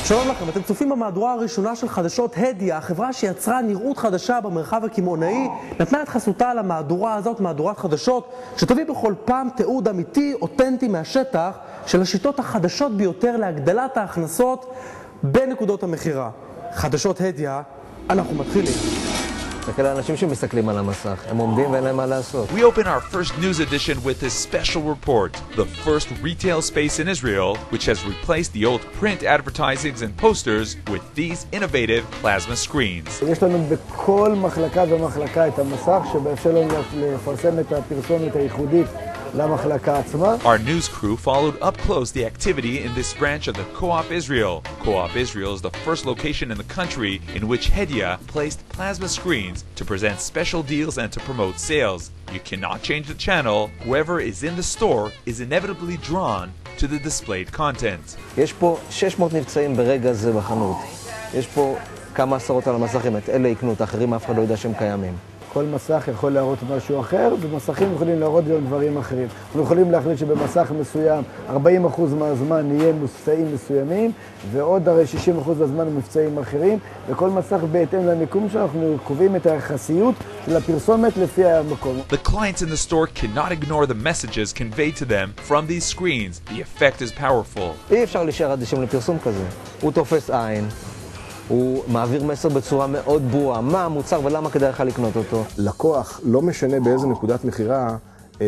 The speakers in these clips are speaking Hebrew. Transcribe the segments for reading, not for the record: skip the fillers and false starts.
שלום לכם, אתם צופים במהדורה הראשונה של חדשות הדיה, החברה שיצרה נראות חדשה במרחב הקמעונאי, נתנה את חסותה על המהדורה הזאת, מהדורת חדשות, שתביא בכל פעם תיעוד אמיתי, אותנטי מהשטח, של השיטות החדשות ביותר להגדלת ההכנסות בנקודות המחירה. חדשות הדיה, אנחנו מתחילים. וכאלה אנשים שמסתכלים על המסך, הם עומדים ואין להם מה לעשות. We open our first news edition with this special report, the first retail space in Israel, which has replaced the old print advertisings and posters with these innovative plasma screens. יש לנו בכל מחלקה ומחלקה את המסך שבאפשר לנו לפרסם את הפרסומת הייחודית למחלקה עצמה. Our news crew followed up close the activity in this branch of the Co-op Israel. Co-op Israel is the first location in the country in which Hedia placed plasma screens to present special deals and to promote sales. You cannot change the channel. Whoever is in the store is inevitably drawn to the displayed content. יש פה 600 נפצעים ברגע זה בחנות. יש פה כמה עשרות על המסכים, את אלה יקנו, את האחרים אף אחד לא יודע שהם קיימים. כל מסך יכול להראות משהו אחר, ומסכים יכולים להראות גם דברים אחרים. אנחנו יכולים להחליט שבמסך מסוים 40% מהזמן יהיה מבצעים מסוימים, ועוד הרי 60% מהזמן מבצעים אחרים, וכל מסך בהתאם למיקום שאנחנו קובעים את היחסיות של הפרסומת לפי המקום. The clients in the store cannot ignore the messages conveyed to them from these screens. The effect is powerful. אי אפשר להישאר אדישים לפרסום כזה. הוא תופס עין. הוא מעביר מסר בצורה מאוד ברורה, מה המוצר ולמה כדאי לך לקנות אותו. לקוח, לא משנה באיזה נקודת מחירה,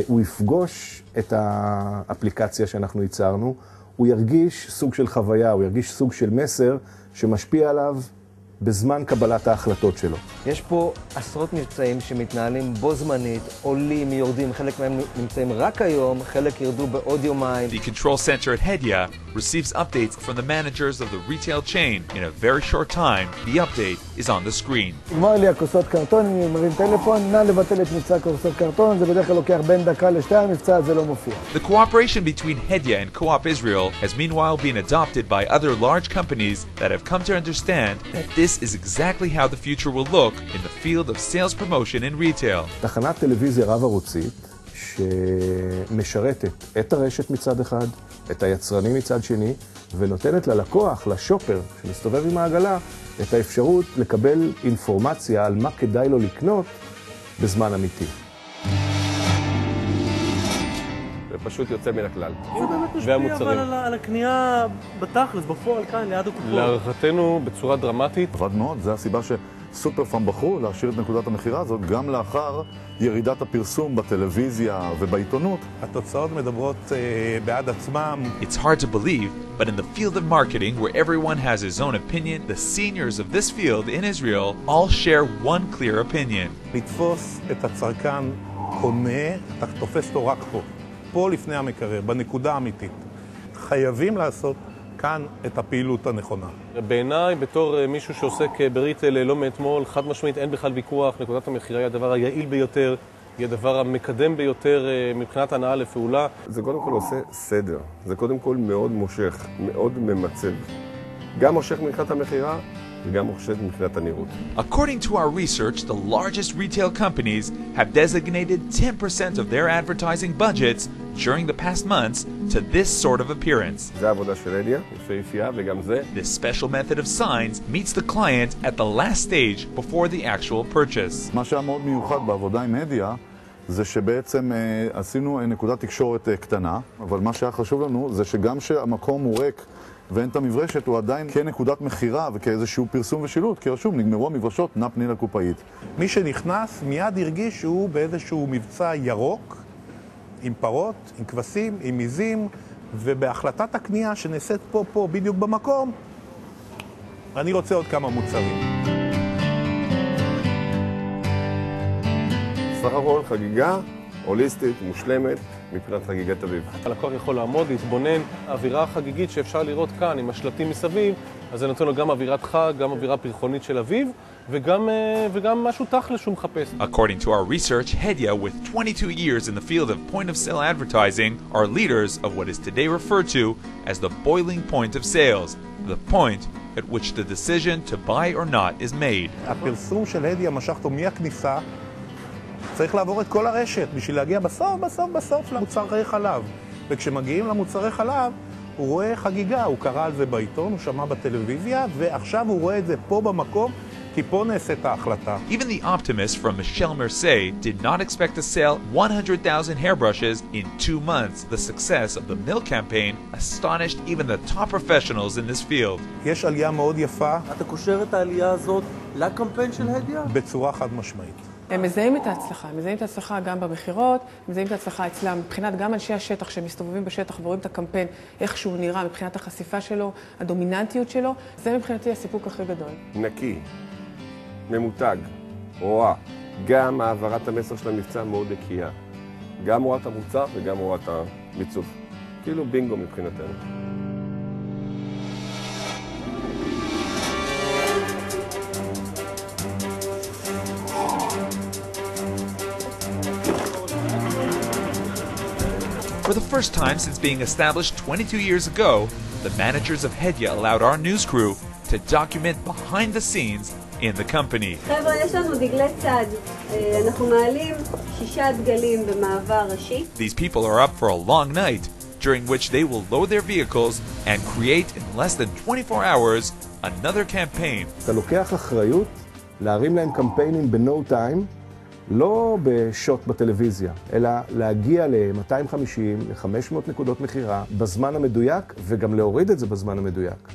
הוא יפגוש את האפליקציה שאנחנו ייצרנו, הוא ירגיש סוג של חוויה, הוא ירגיש סוג של מסר שמשפיע עליו בזמן קבלת ההחלטות שלו. יש פה עשרות מבצעים שמתנהלים בו זמנית, עולים, יורדים, חלק מהם נמצאים רק היום, חלק ירדו בעוד יומיים. The control center at Hedia receives updates from the managers of the retail chain. In a very short time, the update is on the screen. נגמר לי הכוסות קרטון, אני מרים טלפון, נא לבטל את מבצע כוסות קרטון, זה בדרך כלל לוקח בין דקה לשתיים, המבצע הזה לא מופיע. The cooperation between Hedia and Co-op Israel has meanwhile been adopted by other large companies that have come to understand that this is exactly how the future will look in the field of sales promotion in retail. תחנת טלוויזיה רב-ערוצית שמשרתת את הרשת מצד אחד, את היצרנים מצד שני, ונותנת ללקוח, לשופר שמסתובב עם העגלה, את האפשרות לקבל אינפורמציה על מה כדאי לו לקנות בזמן אמיתי. זה פשוט יוצא מן הכלל. זה באמת משפיע אבל על הקנייה בתכלס, בפועל כאן, ליד הקופות. להערכתנו בצורה דרמטית. עבד מאוד, זה הסיבה שסופר פארם בחרו להשאיר את נקודת המחירה הזאת גם לאחר ירידת הפרסום בטלוויזיה ובעיתונות. התוצאות מדברות בעד עצמם. It's hard to believe, but in the field of marketing where everyone has his own opinion, the seniors of this field in Israel all share one clear opinion. לתפוס את הצרכן קונה, אתה תופס אותו רק פה. פה לפני המקרר, בנקודה האמיתית. חייבים לעשות כאן את הפעילות הנכונה. בעיניי, בתור מישהו שעוסק בריטל לא מאתמול, חד משמעית אין בכלל ויכוח, נקודת המחירה היא הדבר היעיל ביותר, היא הדבר המקדם ביותר מבחינת הנאה לפעולה. זה קודם כל עושה סדר, זה קודם כל מאוד מושך, מאוד ממצב. גם מושך מבחינת המחירה, וגם מושך מבחינת הנראות. According to our research, the largest retail companies have designated 10% of their advertising budgets during the past months to this sort of appearance. זה העבודה של הדיה, יפהפייה, וגם זה. This special method of signs meets the client at the last stage before the actual purchase. מה שהיה מאוד מיוחד בעבודה עם הדיה, זה שבעצם עשינו נקודת תקשורת קטנה, אבל מה שהיה חשוב לנו זה שגם שהמקום הוא ריק ואין את המברשת, הוא עדיין כנקודת מחירה וכאיזשהו פרסום ושילוט, כי רשום, נגמרו המברשות, נע פני לקופאית. מי שנכנס מיד הרגיש שהוא באיזשהו מבצע ירוק, עם פרות, עם כבשים, עם מיזים, ובהחלטת הקנייה שנעשית פה, בדיוק במקום, אני רוצה עוד כמה מוצרים. סך הכל חגיגה הוליסטית, מושלמת, מבחינת חגיגת אביב. הלקוח יכול לעמוד, להתבונן, האווירה החגיגית שאפשר לראות כאן עם השלטים מסביב, אז זה נותן לו גם אווירת חג, גם אווירה פרחונית של אביב, וגם משהו תכל'ס שהוא מחפש. According to our research, Hedia, with 22 years in the field of point-of-sale advertising, are leaders of what is today referred to as the boiling point of sales, the point at which the decision to buy or not is made. הפרסום של הדיה משך אותו מהכניסה, צריך לעבור את כל הרשת בשביל להגיע בסוף למוצרי חלב. וכשמגיעים למוצרי חלב, הוא רואה חגיגה, הוא קרא על זה בעיתון, הוא שמע בטלוויזיה, ועכשיו הוא רואה את זה פה במקום, כי פה נעשית ההחלטה. Even the optimist from Michel Mercier did not expect to sell 100,000 hairbrushes in 2 months. The success of the Mill campaign astonished even the top professionals in this field. יש עלייה מאוד יפה. אתה קושר את העלייה הזאת לקמפיין של הדיה? בצורה חד משמעית. הם מזהים את ההצלחה, הם מזהים את ההצלחה גם במחירות, מזהים את ההצלחה אצלם, מבחינת גם אנשי השטח שמסתובבים בשטח ורואים את הקמפיין, איך שהוא נראה, מבחינת החשיפה שלו, הדומיננטיות שלו, זה מבחינתי הסיפוק הכי גדול. נקי, ממותג, רואה, גם העברת המסר של המבצע מאוד נקייה. גם רואה את המוצר וגם רואה את המיצוב. כאילו בינגו מבחינתנו. For the first time since being established 22 years ago, the managers of Hedia allowed our news crew to document behind the scenes in the company. חבר'ה, יש לנו דגלי צד. אנחנו מעלים 6 דגלים במעבר ראשי. These people are up for a long night, during which they will load their vehicles and create in less than 24 hours another campaign. אתה לוקח אחריות להרים להם קמפיינים ב-no time, לא בשוט בטלוויזיה, אלא להגיע ל-250, ל-500 נקודות מחירה בזמן המדויק, וגם להוריד את זה בזמן המדויק.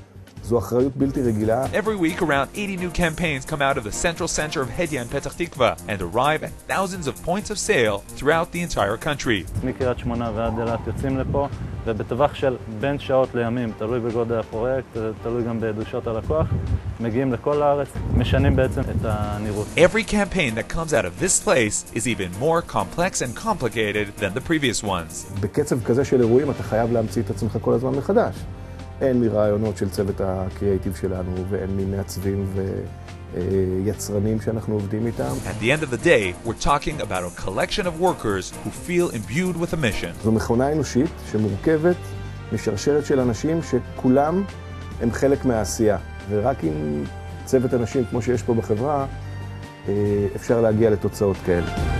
זו אחריות בלתי רגילה. Every week, around 80 new campaigns come out of the central center of Hedia in Petach Tikva and arrive at thousands of points of sale throughout the entire country. מקריית שמונה ועד אילת יוצאים לפה, ובטווח של בין שעות לימים, תלוי בגודל הפרויקט, תלוי גם בדרישות הלקוח, מגיעים לכל הארץ, משנים בעצם את הנראות. Every campaign that comes out of this place is even more complex and complicated than the previous ones. בקצב כזה של אירועים אתה חייב להמציא את עצמך כל הזמן מחדש. אין מרעיונות של צוות הקריאייטיב שלנו, ואין ממעצבים ויצרנים שאנחנו עובדים איתם. At the end of the day, we're talking about a collection of workers who feel imbued with a mission. זו מכונה אנושית שמורכבת משרשרת של אנשים שכולם הם חלק מהעשייה. ורק עם צוות אנשים כמו שיש פה בחברה, אפשר להגיע לתוצאות כאלה.